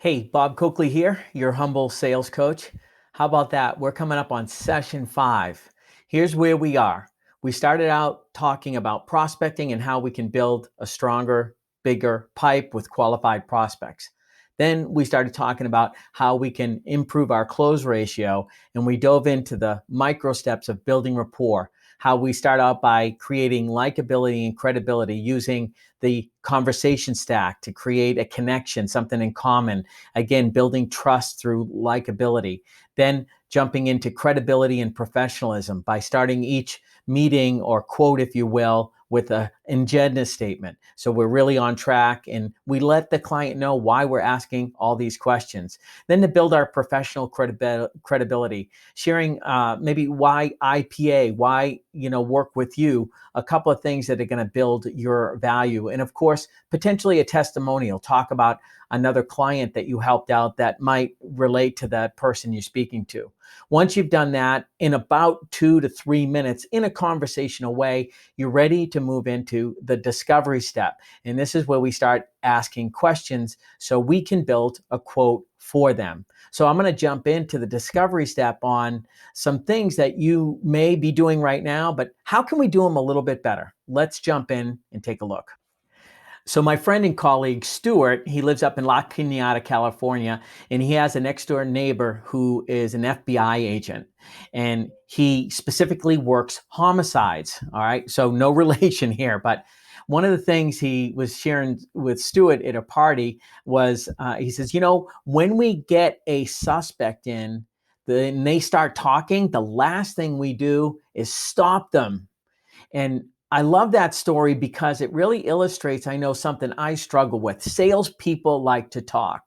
Hey, Bob Coakley here, your humble sales coach. How about that? We're coming up on session 5. Here's where we are. We started out talking about prospecting and how we can build a stronger, bigger pipe with qualified prospects. Then we started talking about how we can improve our close ratio, and we dove into the micro steps of building rapport, how we start out by creating likability and credibility using the conversation stack to create a connection, something in common. Again, building trust through likability. Then jumping into credibility and professionalism by starting each meeting or quote, if you will, with an agenda statement. So we're really on track and we let the client know why we're asking all these questions. Then to build our professional credibility, sharing maybe why IPA, why work with you, a couple of things that are going to build your value. And of course, potentially a testimonial. Talk about another client that you helped out that might relate to that person you're speaking to. Once you've done that, in about 2 to 3 minutes in a conversational way, you're ready to move into the discovery step. And this is where we start asking questions so we can build a quote for them. So I'm going to jump into the discovery step on some things that you may be doing right now, but how can we do them a little bit better? Let's jump in and take a look. So my friend and colleague, Stuart, he lives up in La Cunada, California, and he has a next door neighbor who is an FBI agent. And he specifically works homicides, all right? So no relation here, but one of the things he was sharing with Stuart at a party was, he says, when we get a suspect in, then they start talking, the last thing we do is stop them. And I love that story because it really illustrates, I know, something I struggle with. Salespeople like to talk.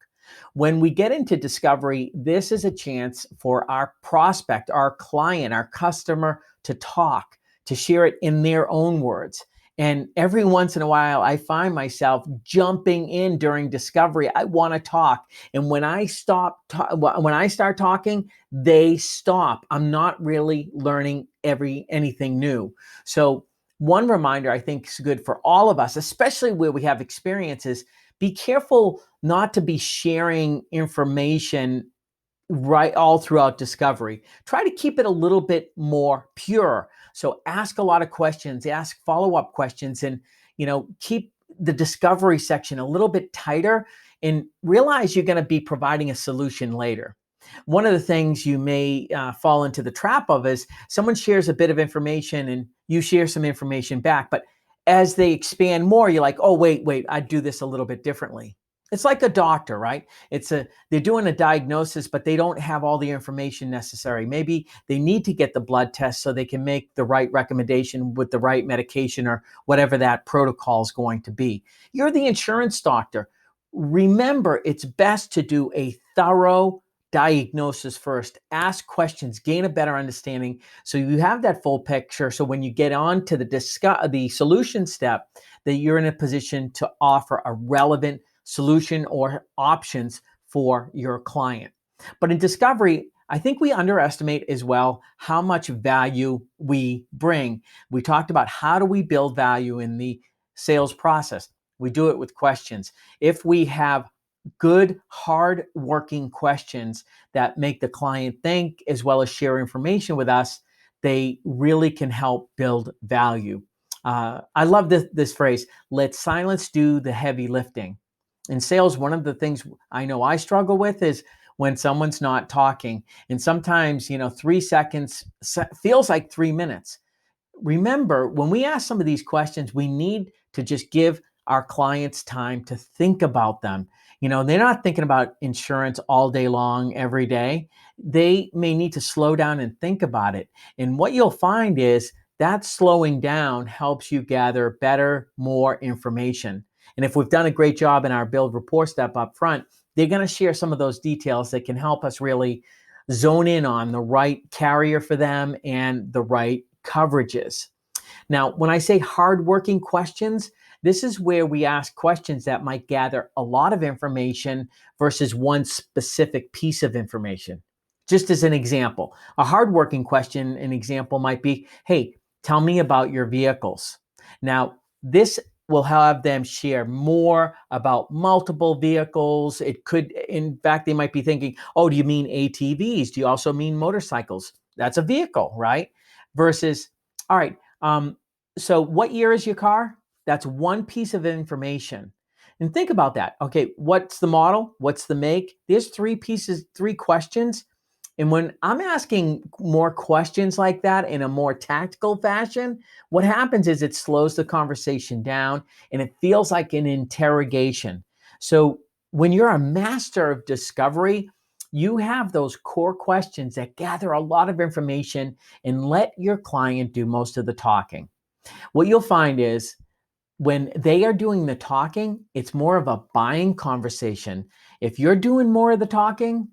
When we get into discovery, this is a chance for our prospect, our client, our customer to talk, to share it in their own words. And every once in a while, I find myself jumping in during discovery. I want to talk. And when I start talking, they stop. I'm not really learning anything new. So one reminder I think is good for all of us, especially where we have experiences, be careful not to be sharing information right all throughout discovery. Try to keep it a little bit more pure. So ask a lot of questions, ask follow-up questions, and keep the discovery section a little bit tighter and realize you're going to be providing a solution later. One of the things you may fall into the trap of is someone shares a bit of information and you share some information back, but as they expand more, you're like, oh, wait, I'd do this a little bit differently. It's like a doctor, right? They're doing a diagnosis, but they don't have all the information necessary. Maybe they need to get the blood test so they can make the right recommendation with the right medication or whatever that protocol is going to be. You're the insurance doctor. Remember, it's best to do a thorough diagnosis first. Ask questions, gain a better understanding so you have that full picture. So when you get on to the solution step, that you're in a position to offer a relevant solution or options for your client. But in discovery, I think we underestimate as well how much value we bring. We talked about how do we build value in the sales process. We do it with questions. If we have good, hard-working questions that make the client think as well as share information with us, they really can help build value. I love this phrase, let silence do the heavy lifting. In sales, one of the things I know I struggle with is when someone's not talking. And sometimes, 3 seconds feels like 3 minutes. Remember, when we ask some of these questions, we need to just give our clients time to think about them. They're not thinking about insurance all day long, every day. They may need to slow down and think about it. And what you'll find is that slowing down helps you gather better, more information. And if we've done a great job in our build rapport step up front, they're going to share some of those details that can help us really zone in on the right carrier for them and the right coverages. Now, when I say hardworking questions, this is where we ask questions that might gather a lot of information versus one specific piece of information. Just as an example, a hardworking question, an example might be, hey, tell me about your vehicles. Now, this we'll have them share more about multiple vehicles. It could, in fact, they might be thinking, oh, do you mean ATVs? Do you also mean motorcycles? That's a vehicle, right? Versus, all right, so what year is your car? That's one piece of information. And think about that. Okay, what's the model? What's the make? There's three pieces, three questions. And when I'm asking more questions like that in a more tactical fashion, what happens is it slows the conversation down and it feels like an interrogation. So when you're a master of discovery, you have those core questions that gather a lot of information and let your client do most of the talking. What you'll find is when they are doing the talking, it's more of a buying conversation. If you're doing more of the talking,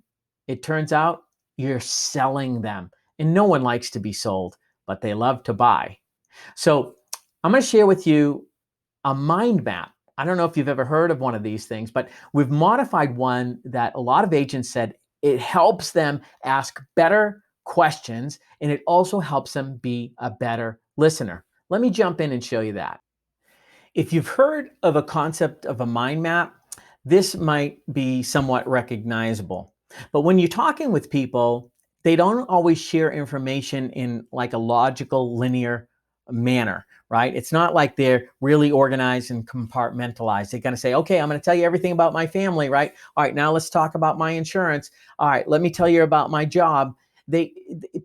it turns out you're selling them. And no one likes to be sold, but they love to buy. So I'm going to share with you a mind map. I don't know if you've ever heard of one of these things, but we've modified one that a lot of agents said it helps them ask better questions and it also helps them be a better listener. Let me jump in and show you that. If you've heard of a concept of a mind map, this might be somewhat recognizable. But when you're talking with people, they don't always share information in like a logical, linear manner, right? It's not like they're really organized and compartmentalized. They're going to say, okay, I'm going to tell you everything about my family, right? All right, now let's talk about my insurance. All right, let me tell you about my job.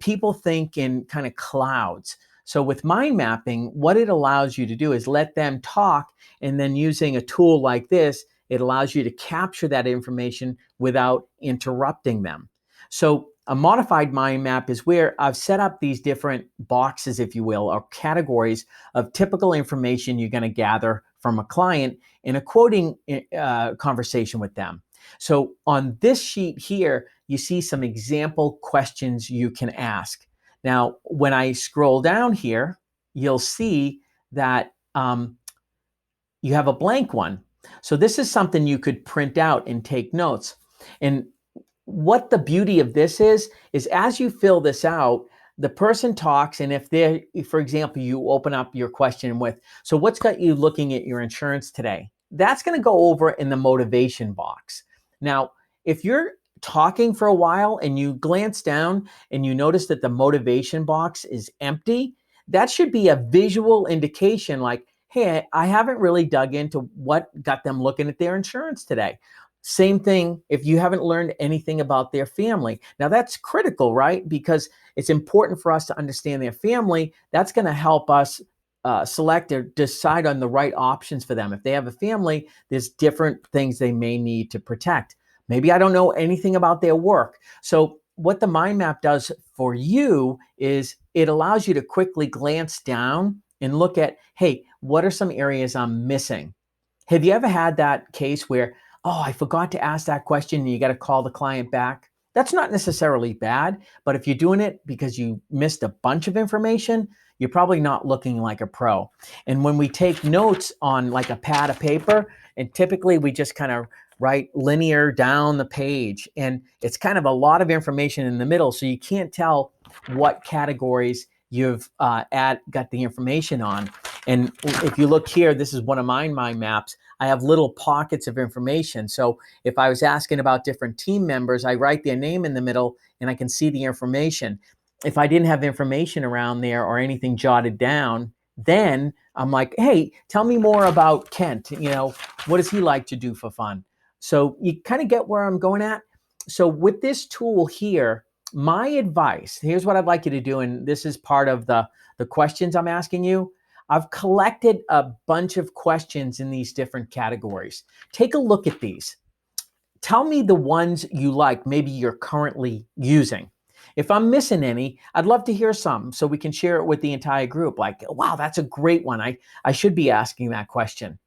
People think in kind of clouds. So with mind mapping, what it allows you to do is let them talk, and then using a tool like this, it allows you to capture that information without interrupting them. So a modified mind map is where I've set up these different boxes, if you will, or categories of typical information you're going to gather from a client in a quoting conversation with them. So on this sheet here, you see some example questions you can ask. Now, when I scroll down here, you'll see that you have a blank one. So this is something you could print out and take notes. And what the beauty of this is as you fill this out, the person talks, and if they're, for example, you open up your question with, so what's got you looking at your insurance today? That's going to go over in the motivation box. Now, if you're talking for a while and you glance down and you notice that the motivation box is empty, that should be a visual indication like, hey, I haven't really dug into what got them looking at their insurance today. Same thing if you haven't learned anything about their family. Now that's critical, right? Because it's important for us to understand their family. That's going to help us select or decide on the right options for them. If they have a family, there's different things they may need to protect. Maybe I don't know anything about their work. So what the mind map does for you is it allows you to quickly glance down and look at, hey, what are some areas I'm missing? Have you ever had that case where, oh, I forgot to ask that question and you got to call the client back? That's not necessarily bad, but if you're doing it because you missed a bunch of information, you're probably not looking like a pro. And when we take notes on like a pad of paper, and typically we just kind of write linear down the page, and it's kind of a lot of information in the middle, so you can't tell what categories you've got the information on. And if you look here, this is one of my mind maps. I have little pockets of information. So if I was asking about different team members, I write their name in the middle and I can see the information. If I didn't have information around there or anything jotted down, then I'm like, hey, tell me more about Kent. You know, what does he like to do for fun? So you kind of get where I'm going at. So with this tool here, my advice, here's what I'd like you to do, and this is part of the questions I'm asking you. I've collected a bunch of questions in these different categories. Take a look at these. Tell me the ones you like, maybe you're currently using. If I'm missing any, I'd love to hear some so we can share it with the entire group. Like, wow, that's a great one. I should be asking that question.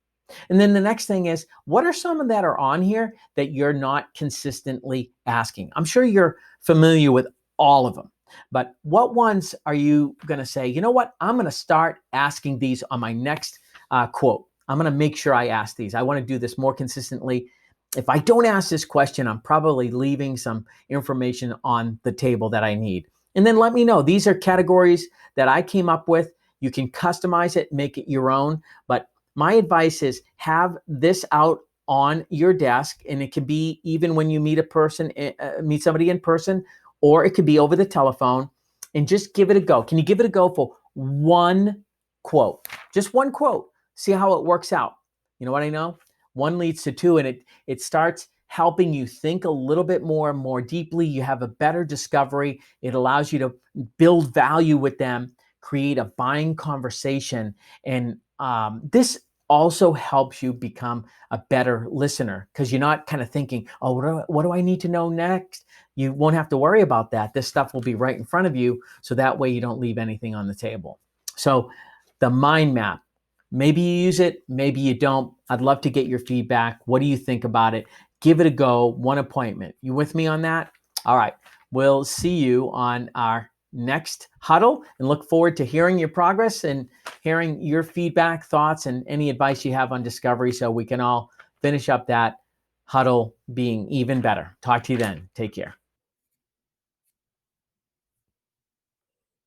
And then the next thing is, what are some that are on here that you're not consistently asking? I'm sure you're familiar with all of them, but what ones are you going to say, you know what, I'm going to start asking these on my next quote. I'm going to make sure I ask these. I want to do this more consistently. If I don't ask this question, I'm probably leaving some information on the table that I need. And then let me know. These are categories that I came up with. You can customize it, make it your own, but My advice is have this out on your desk, and it can be even when you meet meet somebody in person, or it could be over the telephone, and just give it a go. Can you give it a go for one quote? Just one quote. See how it works out. You know what I know? One leads to two, and it starts helping you think a little bit more deeply. You have a better discovery. It allows you to build value with them, create a buying conversation, and this also helps you become a better listener because you're not kind of thinking, oh, what do I need to know next? You won't have to worry about that. This stuff will be right in front of you. So that way you don't leave anything on the table. So the mind map, maybe you use it, maybe you don't. I'd love to get your feedback. What do you think about it? Give it a go. One appointment. You with me on that? All right. We'll see you on our next huddle and look forward to hearing your progress and hearing your feedback, thoughts, and any advice you have on discovery so we can all finish up that huddle being even better. Talk to you then. Take care.